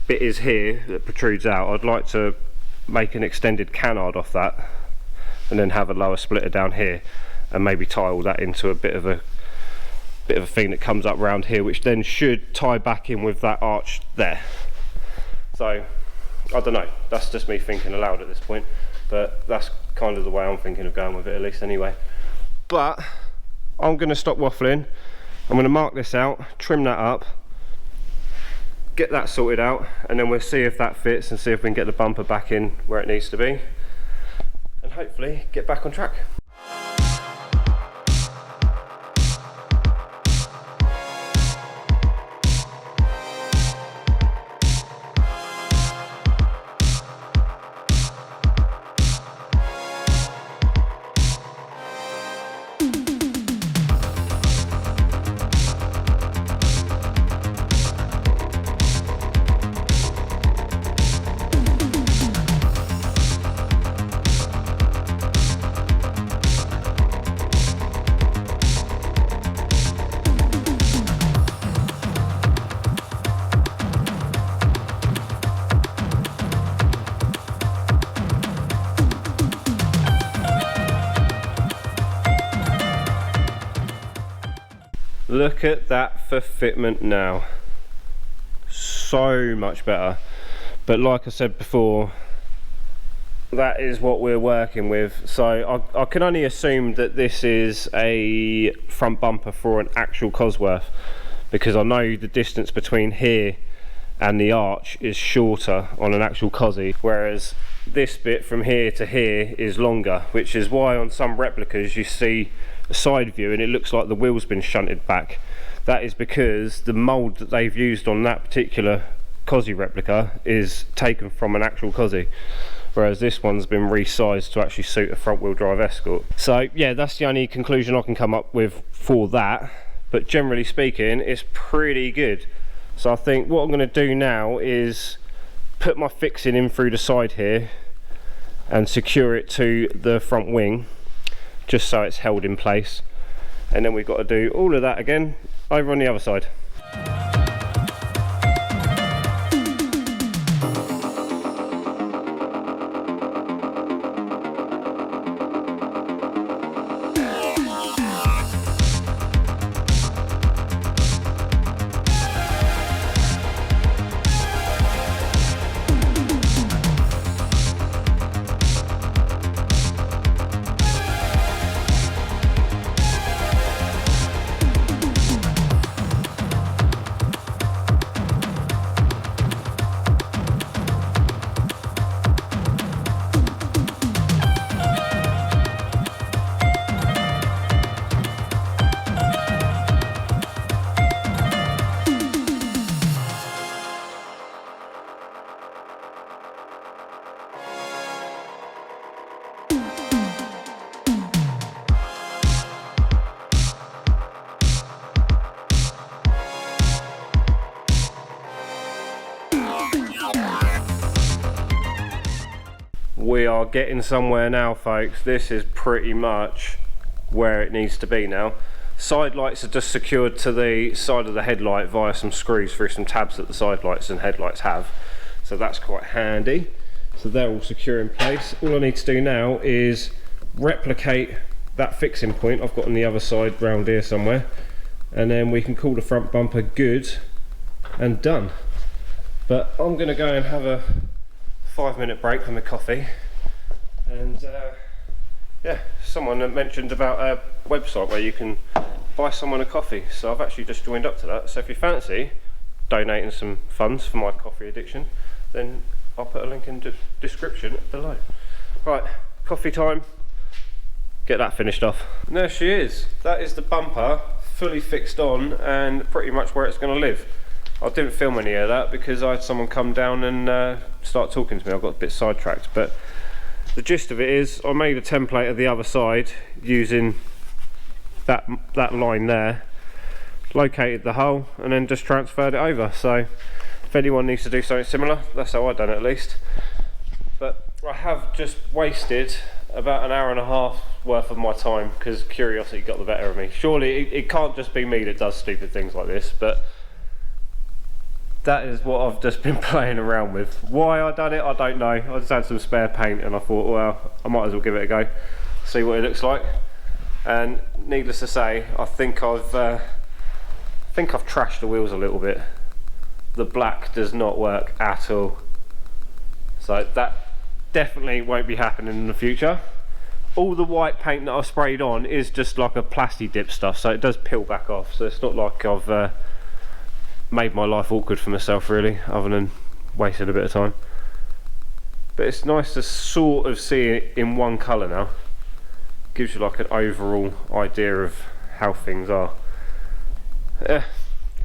bit is here that protrudes out, I'd like to make an extended canard off that and then have a lower splitter down here and maybe tie all that into a bit of a thing that comes up round here, which then should tie back in with that arch there. So I don't know, that's just me thinking aloud at this point, but that's kind of the way I'm thinking of going with it, at least anyway. But I'm going to stop waffling. I'm going to mark this out, trim that up, get that sorted out, and then we'll see if that fits and see if we can get the bumper back in where it needs to be, and hopefully get back on track. Look at that for fitment now, so much better. But like I said before, that is what we're working with. So I can only assume that this is a front bumper for an actual Cosworth, because I know the distance between here and the arch is shorter on an actual Cosy, whereas this bit from here to here is longer, which is why on some replicas you see a side view and it looks like the wheel's been shunted back. That is because the mould that they've used on that particular Cosy replica is taken from an actual Cosy, whereas this one's been resized to actually suit a front wheel drive Escort. So yeah, that's the only conclusion I can come up with for that, but generally speaking it's pretty good. So I think what I'm going to do now is put my fixing in through the side here and secure it to the front wing, just so it's held in place, and then we've got to do all of that again over on the other side. We are getting somewhere now, folks. This is pretty much where it needs to be now. Side lights are just secured to the side of the headlight via some screws through some tabs that the side lights and headlights have. So that's quite handy. So they're all secure in place. All I need to do now is replicate that fixing point I've got on the other side round here somewhere, and then we can call the front bumper good and done. But I'm going to go and have a 5-minute break from the coffee, and yeah, someone mentioned about a website where you can buy someone a coffee, so I've actually just joined up to that. So if you fancy donating some funds for my coffee addiction, then I'll put a link in the description below. Right, coffee time. Get that finished off. And there she is. That is the bumper fully fixed on and pretty much where it's going to live. I didn't film any of that because I had someone come down and start talking to me. I got a bit sidetracked, but the gist of it is I made a template of the other side using that line there, located the hole and then just transferred it over. So if anyone needs to do something similar, that's how I've done it at least. But I have just wasted about an hour and a half worth of my time because curiosity got the better of me. Surely it can't just be me that does stupid things like this, but that is what I've just been playing around with. Why I done it, I don't know. I just had some spare paint and I thought, well, I might as well give it a go, see what it looks like. And needless to say, I think I've trashed the wheels a little bit. The black does not work at all, so that definitely won't be happening in the future. All the white paint that I've sprayed on is just like a plasti dip stuff, so it does peel back off, so it's not like I've made my life awkward for myself really, other than wasted a bit of time. But it's nice to sort of see it in one colour now. Gives you like an overall idea of how things are. Yeah,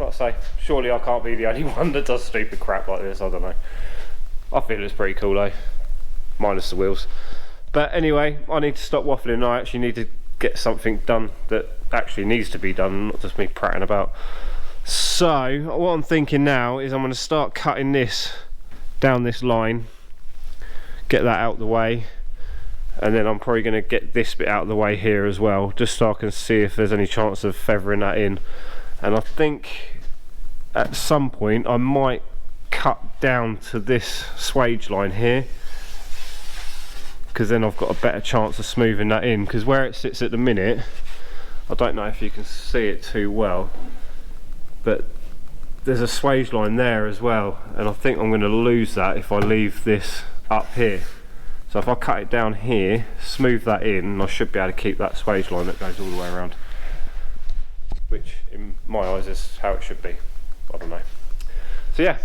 like I say, surely I can't be the only one that does stupid crap like this. I don't know. I feel it's pretty cool though, minus the wheels. But anyway, I need to stop waffling. I actually need to get something done that actually needs to be done, not just me prattling about. So what I'm thinking now is I'm going to start cutting this down this line, get that out the way, and then I'm probably going to get this bit out of the way here as well, just so I can see if there's any chance of feathering that in. And I think at some point I might cut down to this swage line here, because then I've got a better chance of smoothing that in, because where it sits at the minute, I don't know if you can see it too well, but there's a swage line there as well, and I think I'm going to lose that if I leave this up here. So if I cut it down here, smooth that in, I should be able to keep that swage line that goes all the way around, which in my eyes is how it should be. I don't know. So yeah,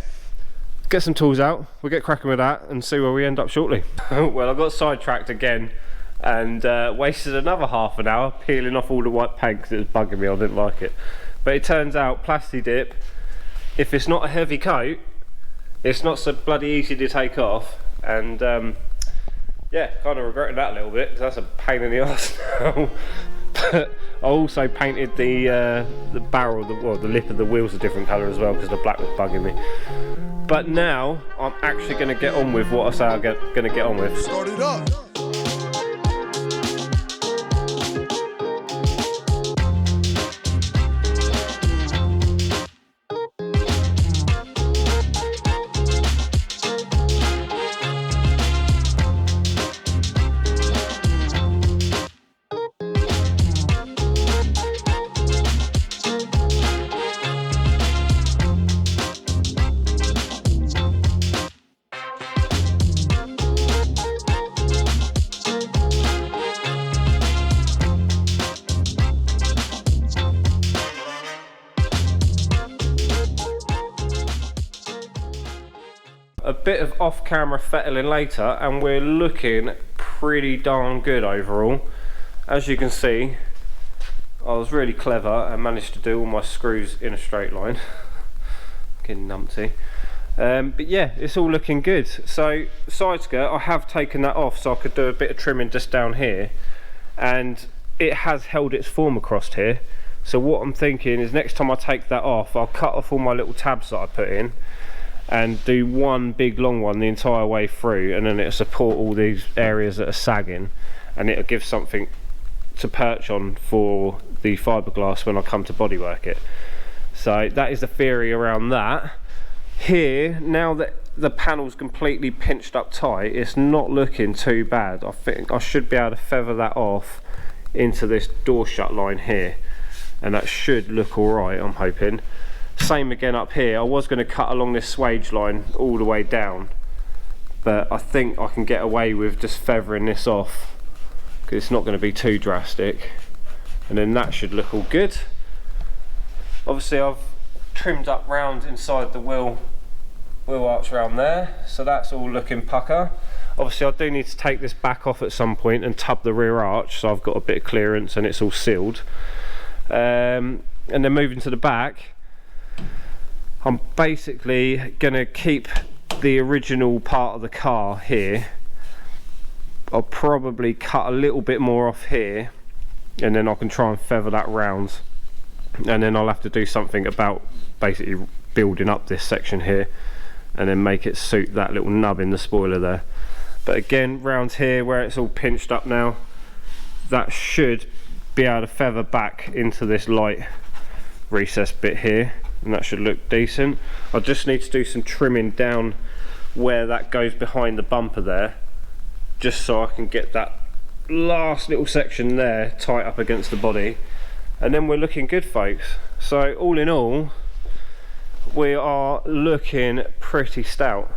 get some tools out, we'll get cracking with that and see where we end up shortly. Well, I got sidetracked again and wasted another half an hour peeling off all the white paint because it was bugging me. I didn't like it. But it turns out plasti dip, if it's not a heavy coat, it's not so bloody easy to take off. And yeah, kind of regretting that a little bit because that's a pain in the arse now. But I also painted the barrel, the lip of the wheels a different colour as well because the black was bugging me. But now I'm actually going to get on with what I say I'm going to get on with. Start it up. A bit of off-camera fettling later and we're looking pretty darn good overall. As you can see, I was really clever and managed to do all my screws in a straight line. Getting numpty. But yeah, it's all looking good. So side skirt, I have taken that off so I could do a bit of trimming just down here, and it has held its form across here. So what I'm thinking is next time I take that off, I'll cut off all my little tabs that I put in and do one big long one the entire way through, and then it'll support all these areas that are sagging and it'll give something to perch on for the fiberglass when I come to bodywork it. So that is the theory around that. Here, now that the panel's completely pinched up tight, it's not looking too bad. I think I should be able to feather that off into this door shut line here, and that should look alright, I'm hoping. Same again up here. I was going to cut along this swage line all the way down, but I think I can get away with just feathering this off because it's not going to be too drastic, and then that should look all good. Obviously I've trimmed up round inside the wheel arch around there, so that's all looking pucker. Obviously I do need to take this back off at some point and tub the rear arch, so I've got a bit of clearance and it's all sealed. And then moving to the back, I'm basically going to keep the original part of the car here. I'll probably cut a little bit more off here, and then I can try and feather that round, and then I'll have to do something about basically building up this section here and then make it suit that little nub in the spoiler there. But again, round here where it's all pinched up now, that should be able to feather back into this light recess bit here, and that should look decent. I just need to do some trimming down where that goes behind the bumper there, just so I can get that last little section there tight up against the body, and then we're looking good, folks. So all in all, we are looking pretty stout.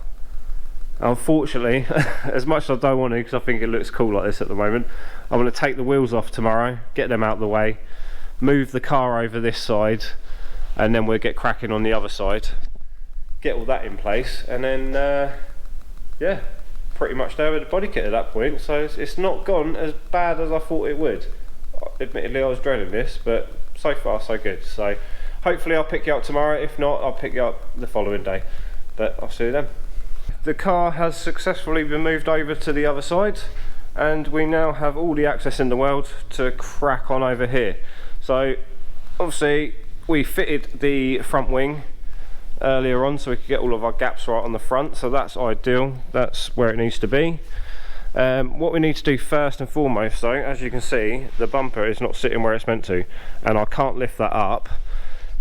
Unfortunately, as much as I don't want to, because I think it looks cool like this at the moment, I'm going to take the wheels off tomorrow, get them out of the way, move the car over this side, and then we'll get cracking on the other side, get all that in place, and then yeah, pretty much there with the body kit at that point. So it's not gone as bad as I thought it would. Admittedly I was dreading this, but so far so good. So hopefully I'll pick you up tomorrow. If not, I'll pick you up the following day, but I'll see you then. The car has successfully been moved over to the other side, and we now have all the access in the world to crack on over here. So obviously we fitted the front wing earlier on so we could get all of our gaps right on the front, so that's ideal. That's where it needs to be. What we need to do first and foremost though, as you can see, the bumper is not sitting where it's meant to, and I can't lift that up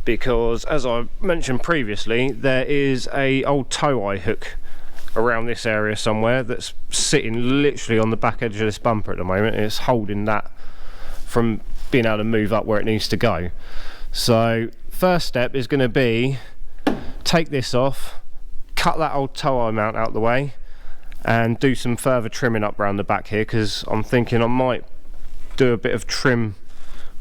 because, as I mentioned previously, there is a old tow eye hook around this area somewhere that's sitting literally on the back edge of this bumper at the moment. It's holding that from being able to move up where it needs to go. So first step is going to be take this off, cut that old tow eye mount out the way, and do some further trimming up around the back here, because I'm thinking I might do a bit of trim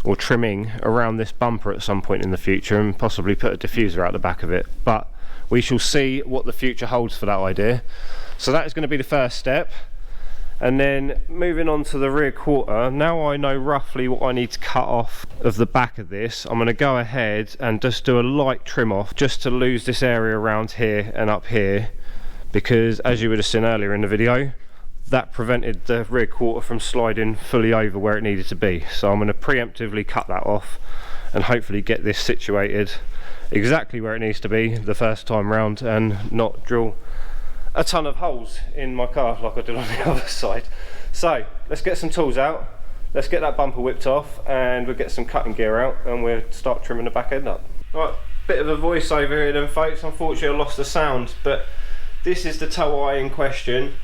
or trimming around this bumper at some point in the future, and possibly put a diffuser out the back of it, but we shall see what the future holds for that idea. So that is going to be the first step. And then moving on to the rear quarter, now I know roughly what I need to cut off of the back of this. I'm going to go ahead and just do a light trim off, just to lose this area around here and up here, because as you would have seen earlier in the video, that prevented the rear quarter from sliding fully over where it needed to be. So I'm going to preemptively cut that off and hopefully get this situated exactly where it needs to be the first time round, and not drill a ton of holes in my car like I did on the other side. So let's get some tools out, let's get that bumper whipped off, and we'll get some cutting gear out and we'll start trimming the back end up. Right, bit of a voiceover here then, folks. Unfortunately I lost the sound, but this is the tow eye in question.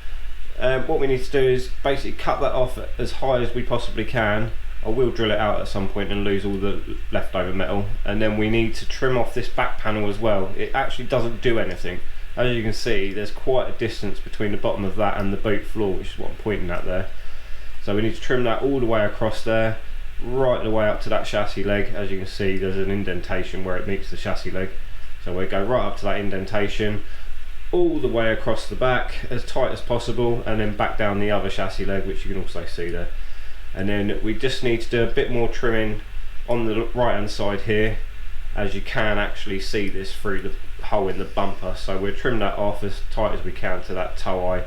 What we need to do is basically cut that off as high as we possibly can. I will drill it out at some point and lose all the leftover metal, and then we need to trim off this back panel as well. It actually doesn't do anything. As you can see, there's quite a distance between the bottom of that and the boot floor, which is what I'm pointing at there. So we need to trim that all the way across there, right the way up to that chassis leg. As you can see, there's an indentation where it meets the chassis leg. So we'll go right up to that indentation, all the way across the back, as tight as possible, and then back down the other chassis leg, which you can also see there. And then we just need to do a bit more trimming on the right hand side here, as you can actually see this through the hole in the bumper. So we'll trim that off as tight as we can to that tow eye,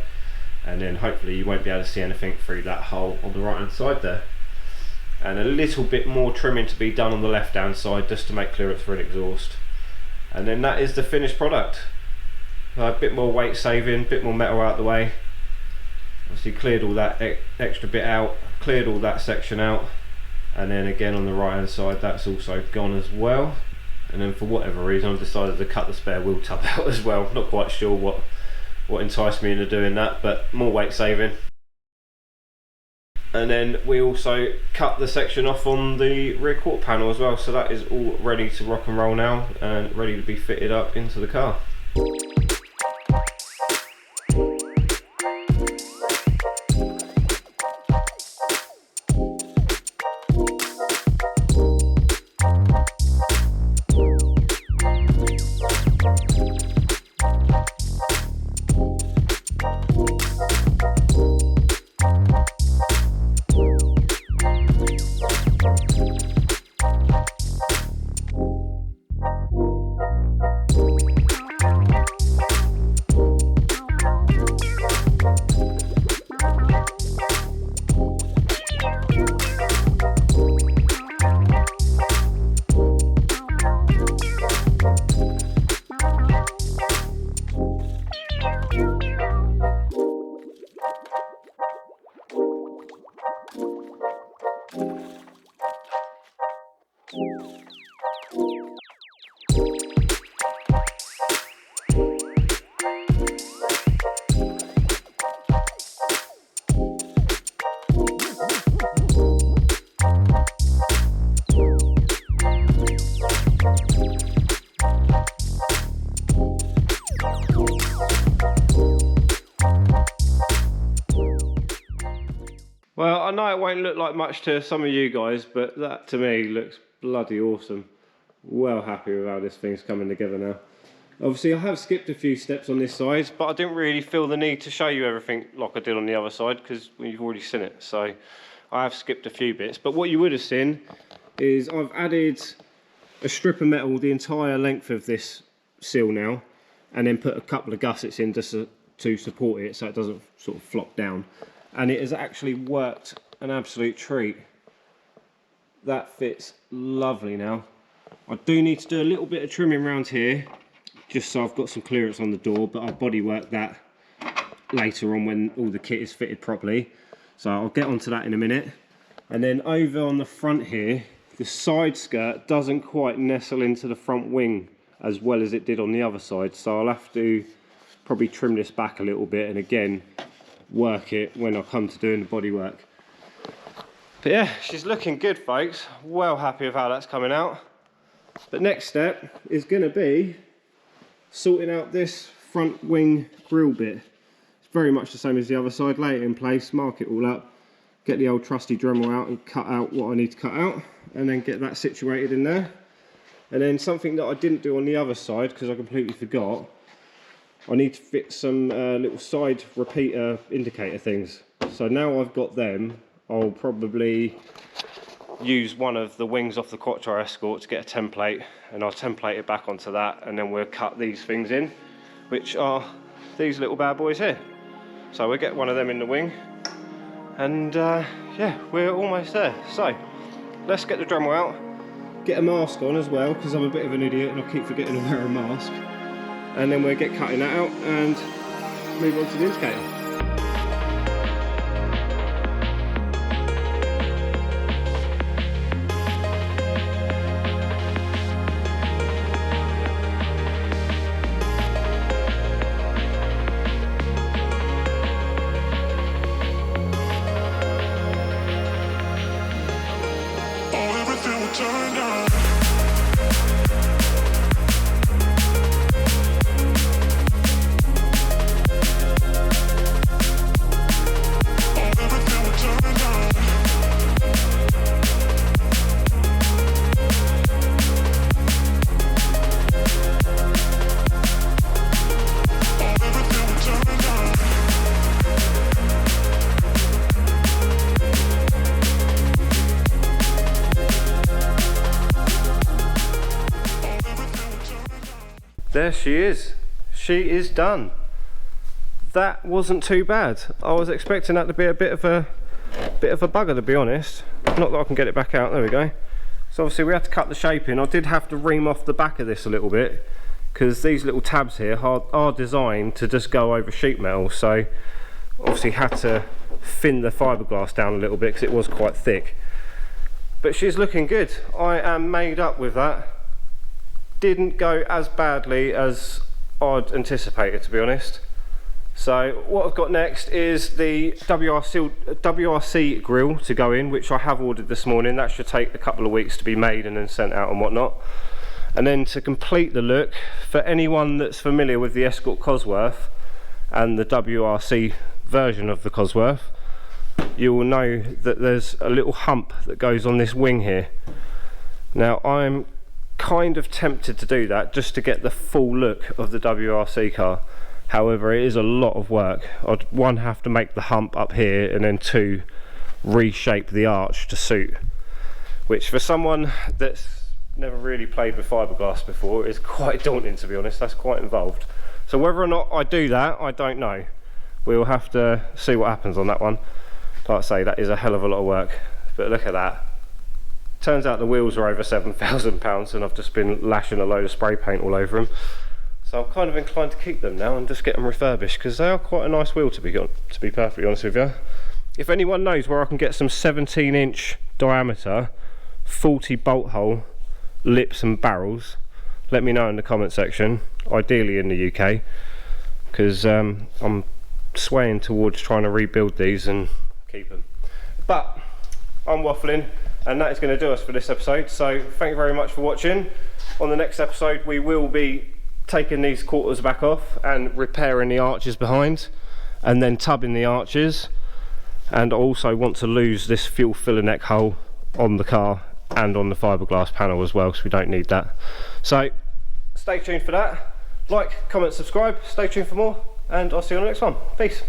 and then hopefully you won't be able to see anything through that hole on the right hand side there. And a little bit more trimming to be done on the left hand side, just to make clearance for an exhaust. And then that is the finished product. A bit more weight saving, bit more metal out the way. Obviously cleared all that extra bit out, cleared all that section out, and then again on the right hand side that's also gone as well. And then for whatever reason I've decided to cut the spare wheel tub out as well. Not quite sure what enticed me into doing that, but more weight saving. And then we also cut the section off on the rear quarter panel as well, so that is all ready to rock and roll now and ready to be fitted up into the car. Well, I know it won't look like much to some of you guys, but that to me looks bloody awesome. Well happy with how this thing's coming together now. Obviously I have skipped a few steps on this side, but I didn't really feel the need to show you everything like I did on the other side because you've already seen it. So I have skipped a few bits, but what you would have seen is I've added a strip of metal the entire length of this seal now, and then put a couple of gussets in just to support it so it doesn't sort of flop down. And it has actually worked an absolute treat. That fits lovely now. I do need to do a little bit of trimming around here just so I've got some clearance on the door, but I'll bodywork that later on when all the kit is fitted properly. So I'll get onto that in a minute. And then over on the front here, the side skirt doesn't quite nestle into the front wing as well as it did on the other side, so I'll have to probably trim this back a little bit and again work it when I come to doing the body work. But yeah, she's looking good, folks. Well happy with how that's coming out. But next step is going to be sorting out this front wing grille bit. It's very much the same as the other side. Lay it in place, mark it all up, get the old trusty Dremel out and cut out what I need to cut out, and then get that situated in there. And then something that I didn't do on the other side because I completely forgot, I need to fit some little side repeater indicator things. So now I've got them, I'll probably use one of the wings off the Quattro Escort to get a template, and I'll template it back onto that, and then we'll cut these things in, which are these little bad boys here. So we'll get one of them in the wing, and yeah, we're almost there. So let's get the Dremel out, get a mask on as well, because I'm a bit of an idiot and I keep forgetting to wear a mask. And then we'll get cutting that out and move on to the indicator. There she is. She is done. That wasn't too bad. I was expecting that to be a bit of a bugger, to be honest. Not that I can get it back out. There we go. So obviously we had to cut the shape in. I did have to ream off the back of this a little bit because these little tabs here are designed to just go over sheet metal. So obviously had to thin the fiberglass down a little bit because it was quite thick. but she's looking good. I am made up with that. Didn't go as badly as I'd anticipated, to be honest. So what I've got next is the WRC grill to go in, which I have ordered this morning. That should take a couple of weeks to be made and then sent out and whatnot. And then to complete the look, for anyone that's familiar with the Escort Cosworth and the WRC version of the Cosworth, you will know that there's a little hump that goes on this wing here. Now I'm kind of tempted to do that just to get the full look of the WRC car. However, it is a lot of work. I'd one, have to make the hump up here, and then two, reshape the arch to suit, which for someone that's never really played with fiberglass before is quite daunting, to be honest. That's quite involved. So whether or not I do that, I don't know. We'll have to see what happens on that one. Like I say, that is a hell of a lot of work, but look at that. Turns out the wheels are over £7,000 and I've just been lashing a load of spray paint all over them. So I'm kind of inclined to keep them now and just get them refurbished, because they are quite a nice wheel, to be perfectly honest with you. If anyone knows where I can get some 17-inch diameter 40 bolt hole lips and barrels, let me know in the comment section, ideally in the UK, because I'm swaying towards trying to rebuild these and keep them. But I'm waffling, and that is going to do us for this episode. So thank you very much for watching. On the next episode we will be taking these quarters back off and repairing the arches behind, and then tubbing the arches, and I also want to lose this fuel filler neck hole on the car and on the fiberglass panel as well, because we don't need that. So stay tuned for that. Like, comment, subscribe, stay tuned for more, and I'll see you on the next one. Peace.